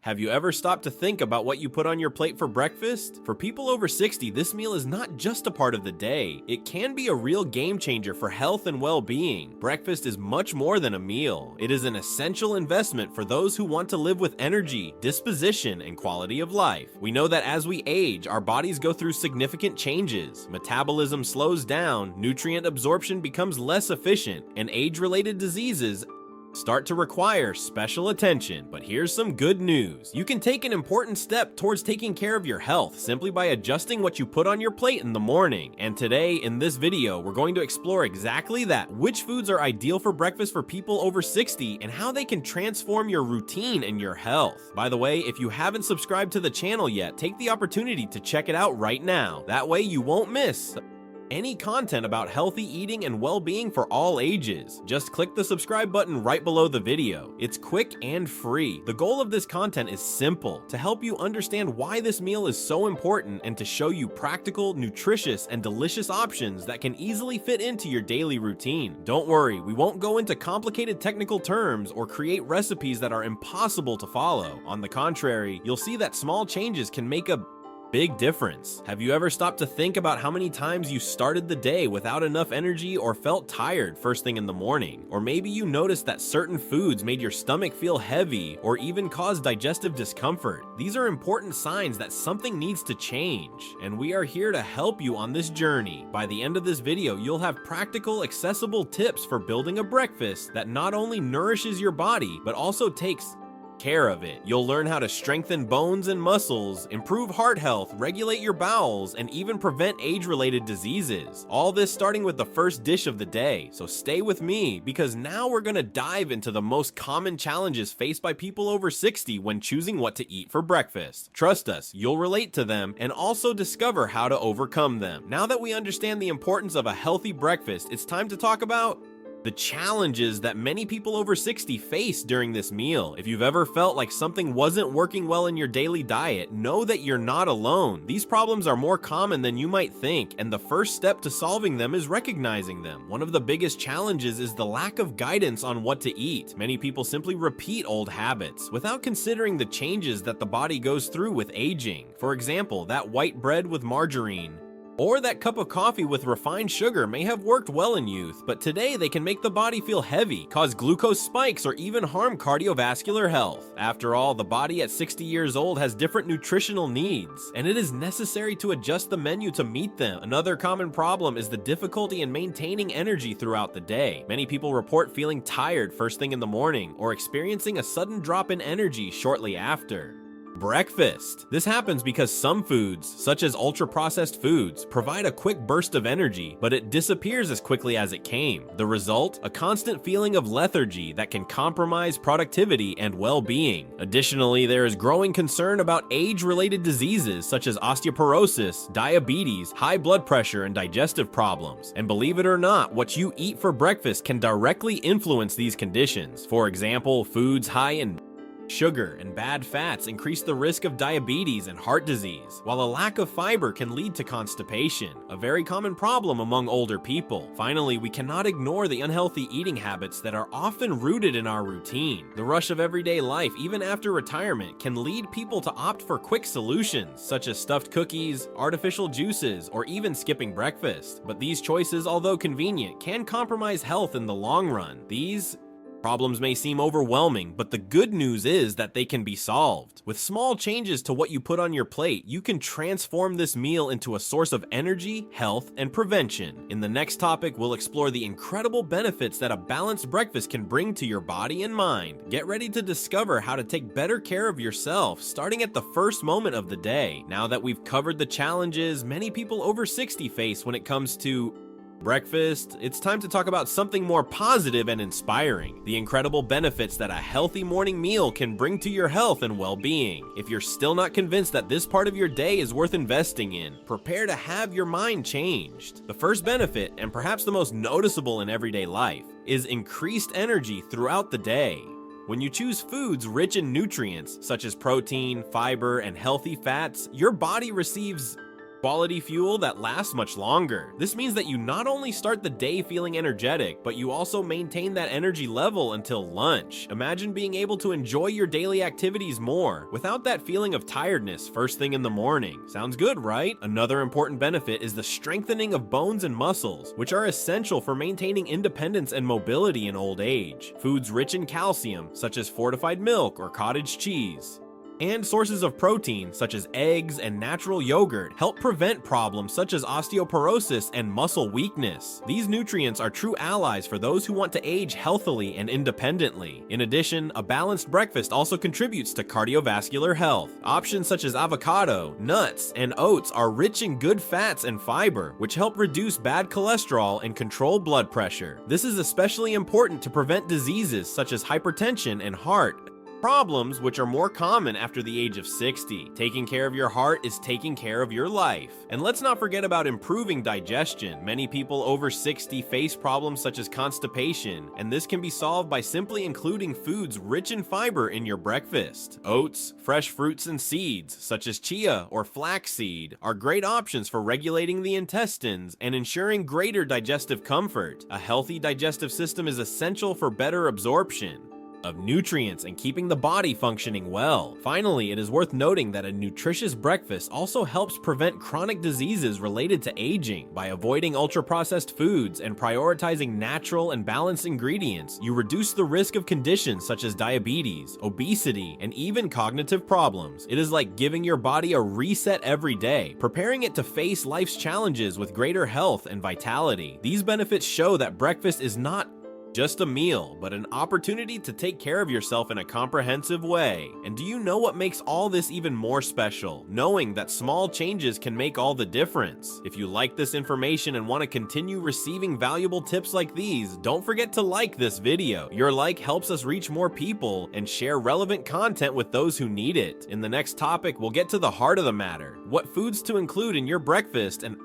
Have you ever stopped to think about what you put on your plate for breakfast? For people over 60, this meal is not just a part of the day. It can be a real game changer for health and well-being. Breakfast is much more than a meal. It is an essential investment for those who want to live with energy, disposition, and quality of life. We know that as we age, our bodies go through significant changes. Metabolism slows down, nutrient absorption becomes less efficient, and age-related diseases start to require special attention. But here's some good news. You can take an important step towards taking care of your health simply by adjusting what you put on your plate in the morning. And today, in this video, we're going to explore exactly that. Which foods are ideal for breakfast for people over 60 and how they can transform your routine and your health. By the way, if you haven't subscribed to the channel yet, take the opportunity to check it out right now. That way you won't miss any content about healthy eating and well-being for all ages. Just click the subscribe button right below the video. It's quick and free. The goal of this content is simple: to help you understand why this meal is so important and to show you practical, nutritious, and delicious options that can easily fit into your daily routine. Don't worry, we won't go into complicated technical terms or create recipes that are impossible to follow. On the contrary, you'll see that small changes can make a big difference. Have you ever stopped to think about how many times you started the day without enough energy or felt tired first thing in the morning? Or maybe you noticed that certain foods made your stomach feel heavy or even caused digestive discomfort. These are important signs that something needs to change, and we are here to help you on this journey. By the end of this video, you'll have practical, accessible tips for building a breakfast that not only nourishes your body, but also takes care of it. You'll learn how to strengthen bones and muscles, improve heart health, regulate your bowels, and even prevent age-related diseases. All this starting with the first dish of the day. So stay with me, because now we're gonna dive into the most common challenges faced by people over 60 when choosing what to eat for breakfast. Trust us, you'll relate to them and also discover how to overcome them. Now that we understand the importance of a healthy breakfast, it's time to talk about the challenges that many people over 60 face during this meal. If you've ever felt like something wasn't working well in your daily diet, know that you're not alone. These problems are more common than you might think, and the first step to solving them is recognizing them. One of the biggest challenges is the lack of guidance on what to eat. Many people simply repeat old habits without considering the changes that the body goes through with aging. For example, that white bread with margarine or that cup of coffee with refined sugar may have worked well in youth, but today they can make the body feel heavy, cause glucose spikes, or even harm cardiovascular health. After all, the body at 60 years old has different nutritional needs, and it is necessary to adjust the menu to meet them. Another common problem is the difficulty in maintaining energy throughout the day. Many people report feeling tired first thing in the morning, or experiencing a sudden drop in energy shortly after. Breakfast. This happens because some foods, such as ultra-processed foods, provide a quick burst of energy, but it disappears as quickly as it came. The result? A constant feeling of lethargy that can compromise productivity and well-being. Additionally, there is growing concern about age-related diseases such as osteoporosis, diabetes, high blood pressure, and digestive problems. And believe it or not, what you eat for breakfast can directly influence these conditions. For example, foods high in sugar and bad fats increase the risk of diabetes and heart disease, while a lack of fiber can lead to constipation, a very common problem among older people. Finally, we cannot ignore the unhealthy eating habits that are often rooted in our routine. The rush of everyday life, even after retirement, can lead people to opt for quick solutions, such as stuffed cookies, artificial juices, or even skipping breakfast. But these choices, although convenient, can compromise health in the long run. These problems may seem overwhelming, but the good news is that they can be solved. With small changes to what you put on your plate, you can transform this meal into a source of energy, health, and prevention. In the next topic, we'll explore the incredible benefits that a balanced breakfast can bring to your body and mind. Get ready to discover how to take better care of yourself, starting at the first moment of the day. Now that we've covered the challenges many people over 60 face when it comes to breakfast, it's time to talk about something more positive and inspiring: the incredible benefits that a healthy morning meal can bring to your health and well-being. If you're still not convinced that this part of your day is worth investing in, prepare to have your mind changed. The first benefit, and perhaps the most noticeable in everyday life, is increased energy throughout the day. When you choose foods rich in nutrients, such as protein, fiber, and healthy fats, your body receives Quality fuel that lasts much longer. This means that you not only start the day feeling energetic, but you also maintain that energy level until lunch. Imagine being able to enjoy your daily activities more without that feeling of tiredness first thing in the morning. Sounds good, right? Another important benefit is the strengthening of bones and muscles, which are essential for maintaining independence and mobility in old age. Foods rich in calcium, such as fortified milk or cottage cheese, and sources of protein, such as eggs and natural yogurt, help prevent problems such as osteoporosis and muscle weakness. These nutrients are true allies for those who want to age healthily and independently. In addition, a balanced breakfast also contributes to cardiovascular health. Options such as avocado, nuts, and oats are rich in good fats and fiber, which help reduce bad cholesterol and control blood pressure. This is especially important to prevent diseases such as hypertension and heart problems, which are more common after the age of 60. Taking care of your heart is taking care of your life. And let's not forget about improving digestion. Many people over 60 face problems such as constipation, and this can be solved by simply including foods rich in fiber in your breakfast. Oats, fresh fruits and seeds, such as chia or flaxseed, are great options for regulating the intestines and ensuring greater digestive comfort. A healthy digestive system is essential for better absorption of nutrients and keeping the body functioning well. Finally, it is worth noting that a nutritious breakfast also helps prevent chronic diseases related to aging. By avoiding ultra-processed foods and prioritizing natural and balanced ingredients, you reduce the risk of conditions such as diabetes, obesity, and even cognitive problems. It is like giving your body a reset every day, preparing it to face life's challenges with greater health and vitality. These benefits show that breakfast is not just a meal, but an opportunity to take care of yourself in a comprehensive way. And do you know what makes all this even more special? Knowing that small changes can make all the difference. If you like this information and want to continue receiving valuable tips like these, don't forget to like this video. Your like helps us reach more people and share relevant content with those who need it. In the next topic, we'll get to the heart of the matter: what foods to include in your breakfast and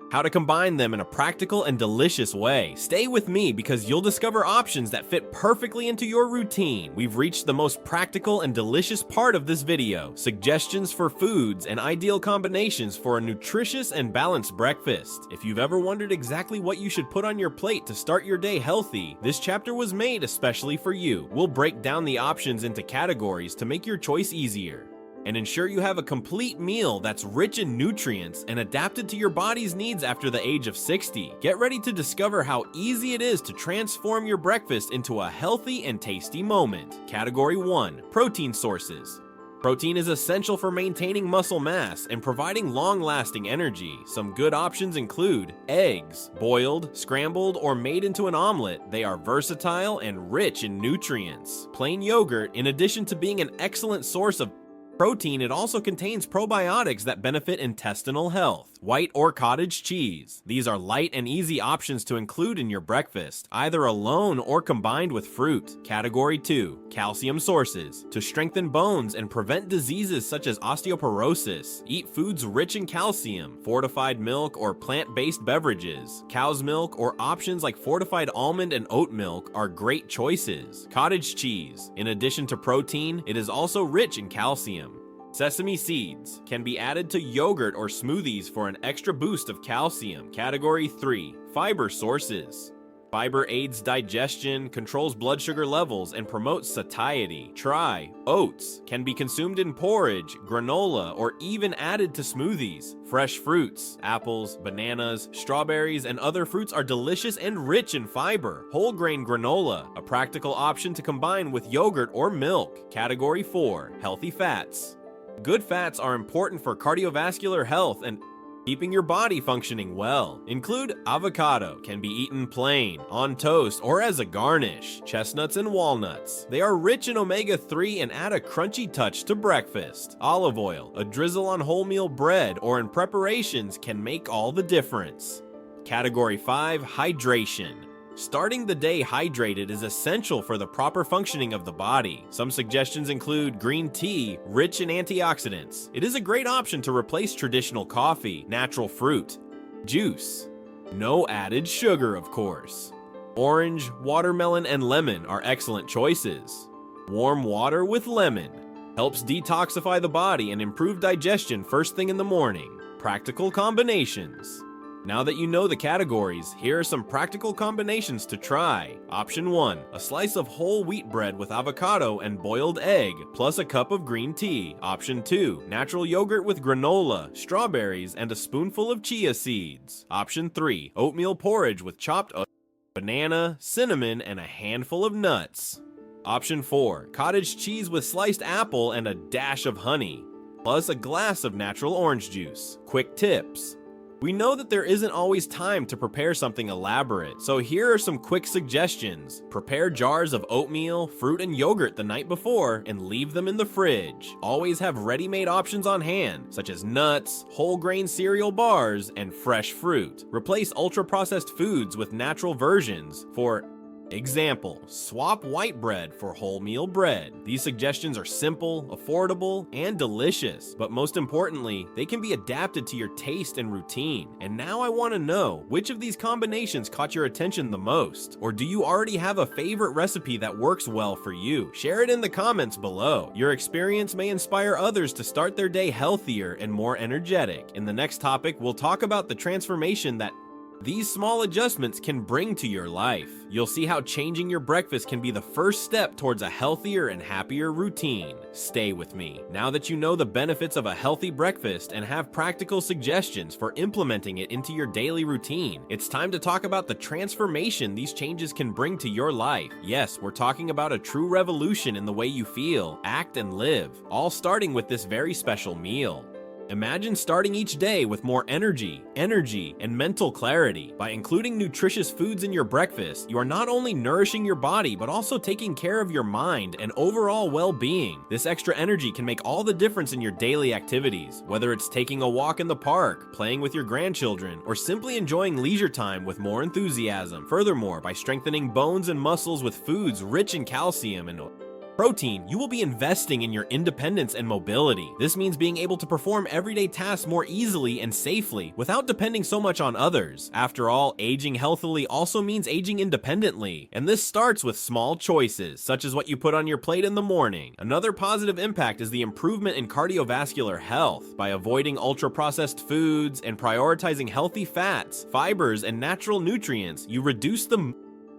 how to combine them in a practical and delicious way. Stay with me because you'll discover options that fit perfectly into your routine. We've reached the most practical and delicious part of this video: suggestions for foods and ideal combinations for a nutritious and balanced breakfast. If you've ever wondered exactly what you should put on your plate to start your day healthy, this chapter was made especially for you. We'll break down the options into categories to make your choice easier and ensure you have a complete meal that's rich in nutrients and adapted to your body's needs after the age of 60. Get ready to discover how easy it is to transform your breakfast into a healthy and tasty moment. Category 1: protein sources. Protein is essential for maintaining muscle mass and providing long-lasting energy. Some good options include eggs, boiled, scrambled, or made into an omelet. They are versatile and rich in nutrients. Plain yogurt, in addition to being an excellent source of protein, it also contains probiotics that benefit intestinal health. White or cottage cheese. These are light and easy options to include in your breakfast, either alone or combined with fruit. Category 2: calcium sources. To strengthen bones and prevent diseases such as osteoporosis, eat foods rich in calcium. Fortified milk or plant-based beverages, cow's milk, or options like fortified almond and oat milk are great choices. Cottage cheese. In addition to protein, it is also rich in calcium. Sesame seeds can be added to yogurt or smoothies for an extra boost of calcium. Category 3: fiber sources. Fiber aids digestion, controls blood sugar levels, and promotes satiety. Try oats. Can be consumed in porridge, granola, or even added to smoothies. Fresh fruits, apples, bananas, strawberries, and other fruits are delicious and rich in fiber. Whole grain granola, a practical option to combine with yogurt or milk. Category 4: healthy fats. Good fats are important for cardiovascular health and keeping your body functioning well. Include avocado, can be eaten plain, on toast, or as a garnish. Chestnuts and walnuts. They are rich in omega-3 and add a crunchy touch to breakfast. Olive oil, a drizzle on wholemeal bread or in preparations can make all the difference. Category 5: hydration. Starting the day hydrated is essential for the proper functioning of the body. Some suggestions include green tea, rich in antioxidants. It is a great option to replace traditional coffee, natural fruit, juice. No added sugar, of course. Orange, watermelon, and lemon are excellent choices. Warm water with lemon helps detoxify the body and improve digestion first thing in the morning. Practical combinations. Now that you know the categories, here are some practical combinations to try. Option 1. A slice of whole wheat bread with avocado and boiled egg, plus a cup of green tea. Option 2. Natural yogurt with granola, strawberries, and a spoonful of chia seeds. Option 3. Oatmeal porridge with chopped banana, cinnamon, and a handful of nuts. Option 4. Cottage cheese with sliced apple and a dash of honey, plus a glass of natural orange juice. Quick tips. We know that there isn't always time to prepare something elaborate, so here are some quick suggestions. Prepare jars of oatmeal, fruit, and yogurt the night before and leave them in the fridge. Always have ready-made options on hand, such as nuts, whole grain cereal bars, and fresh fruit. Replace ultra-processed foods with natural versions. For example, swap white bread for wholemeal bread. These suggestions are simple, affordable, and delicious, but most importantly, they can be adapted to your taste and routine. And now I want to know, which of these combinations caught your attention the most? Or do you already have a favorite recipe that works well for you? Share it in the comments below. Your experience may inspire others to start their day healthier and more energetic. In the next topic, we'll talk about the transformation that these small adjustments can bring to your life. You'll see how changing your breakfast can be the first step towards a healthier and happier routine. Stay with me. Now that you know the benefits of a healthy breakfast and have practical suggestions for implementing it into your daily routine, it's time to talk about the transformation these changes can bring to your life. Yes, we're talking about a true revolution in the way you feel, act, and live, all starting with this very special meal. Imagine starting each day with more energy, and mental clarity. By including nutritious foods in your breakfast, you are not only nourishing your body, but also taking care of your mind and overall well-being. This extra energy can make all the difference in your daily activities, whether it's taking a walk in the park, playing with your grandchildren, or simply enjoying leisure time with more enthusiasm. Furthermore, by strengthening bones and muscles with foods rich in calcium and protein, you will be investing in your independence and mobility. This means being able to perform everyday tasks more easily and safely without depending so much on others. After all, aging healthily also means aging independently, and this starts with small choices, such as what you put on your plate in the morning. Another positive impact is the improvement in cardiovascular health. By avoiding ultra-processed foods and prioritizing healthy fats, fibers, and natural nutrients, you reduce the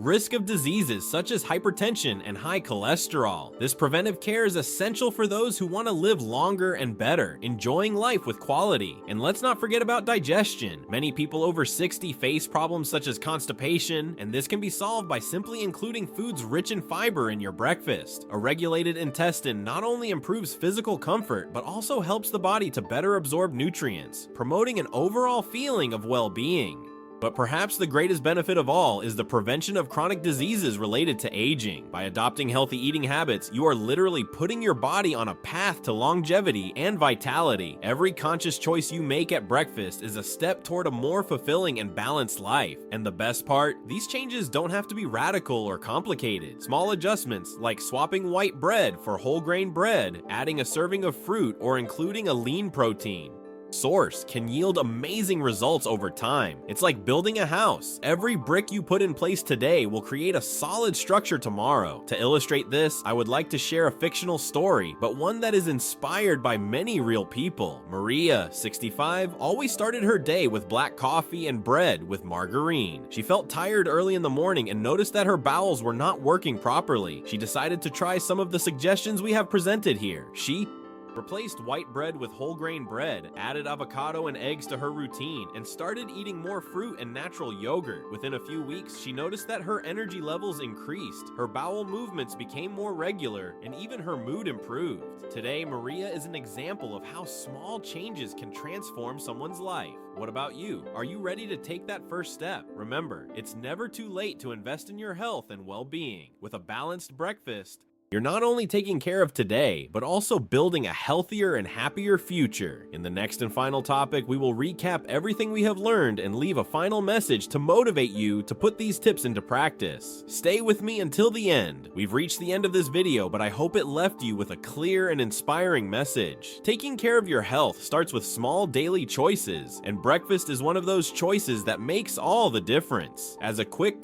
risk of diseases such as hypertension and high cholesterol. This preventive care is essential for those who want to live longer and better, enjoying life with quality. And let's not forget about digestion. Many people over 60 face problems such as constipation, and this can be solved by simply including foods rich in fiber in your breakfast. A regulated intestine not only improves physical comfort, but also helps the body to better absorb nutrients, promoting an overall feeling of well-being. But perhaps the greatest benefit of all is the prevention of chronic diseases related to aging. By adopting healthy eating habits, you are literally putting your body on a path to longevity and vitality. Every conscious choice you make at breakfast is a step toward a more fulfilling and balanced life. And the best part, these changes don't have to be radical or complicated. Small adjustments like swapping white bread for whole grain bread, adding a serving of fruit, or including a lean protein source can yield amazing results over time. It's like building a house. Every brick you put in place today will create a solid structure tomorrow. To illustrate this, I would like to share a fictional story, but one that is inspired by many real people. Maria, 65, always started her day with black coffee and bread with margarine. She felt tired early in the morning and noticed that her bowels were not working properly. She decided to try some of the suggestions we have presented here. She replaced white bread with whole grain bread, added avocado and eggs to her routine, and started eating more fruit and natural yogurt. Within a few weeks, she noticed that her energy levels increased, her bowel movements became more regular, and even her mood improved. Today, Maria is an example of how small changes can transform someone's life. What about you? Are you ready to take that first step? Remember, it's never too late to invest in your health and well-being. With a balanced breakfast, you're not only taking care of today, but also building a healthier and happier future. In the next and final topic, we will recap everything we have learned and leave a final message to motivate you to put these tips into practice. Stay with me until the end. We've reached the end of this video, but I hope it left you with a clear and inspiring message. Taking care of your health starts with small daily choices, and breakfast is one of those choices that makes all the difference. As a quick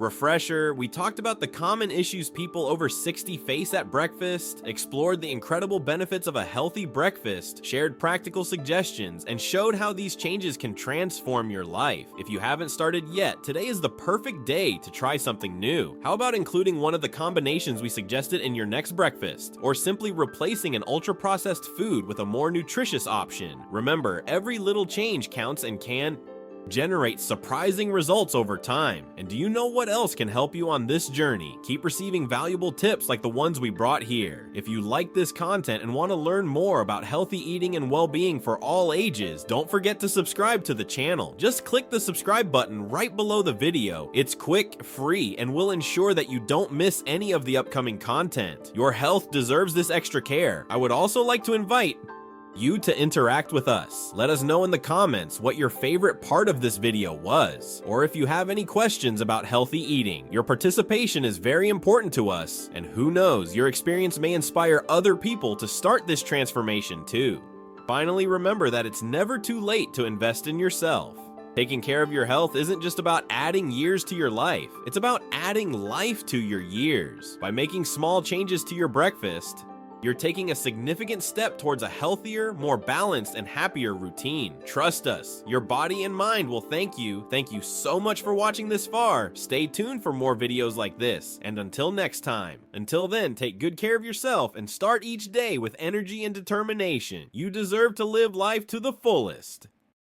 Refresher, we talked about the common issues people over 60 face at breakfast, explored the incredible benefits of a healthy breakfast, shared practical suggestions, and showed how these changes can transform your life. If you haven't started yet, today is the perfect day to try something new. How about including one of the combinations we suggested in your next breakfast, or simply replacing an ultra-processed food with a more nutritious option? Remember, every little change counts and can generate surprising results over time. And do you know what else can help you on this journey? Keep receiving valuable tips like the ones we brought here. If you like this content and want to learn more about healthy eating and well-being for all ages, don't forget to subscribe to the channel. Just click the subscribe button right below the video. It's quick, free, and will ensure that you don't miss any of the upcoming content. Your health deserves this extra care. I would also like to invite you to interact with us. Let us know in the comments what your favorite part of this video was, or if you have any questions about healthy eating. Your participation is very important to us, and who knows, your experience may inspire other people to start this transformation too. Finally, remember that it's never too late to invest in yourself. Taking care of your health isn't just about adding years to your life, it's about adding life to your years. By making small changes to your breakfast, you're taking a significant step towards a healthier, more balanced, and happier routine. Trust us, your body and mind will thank you. Thank you so much for watching this far. Stay tuned for more videos like this. And until next time, until then, take good care of yourself and start each day with energy and determination. You deserve to live life to the fullest.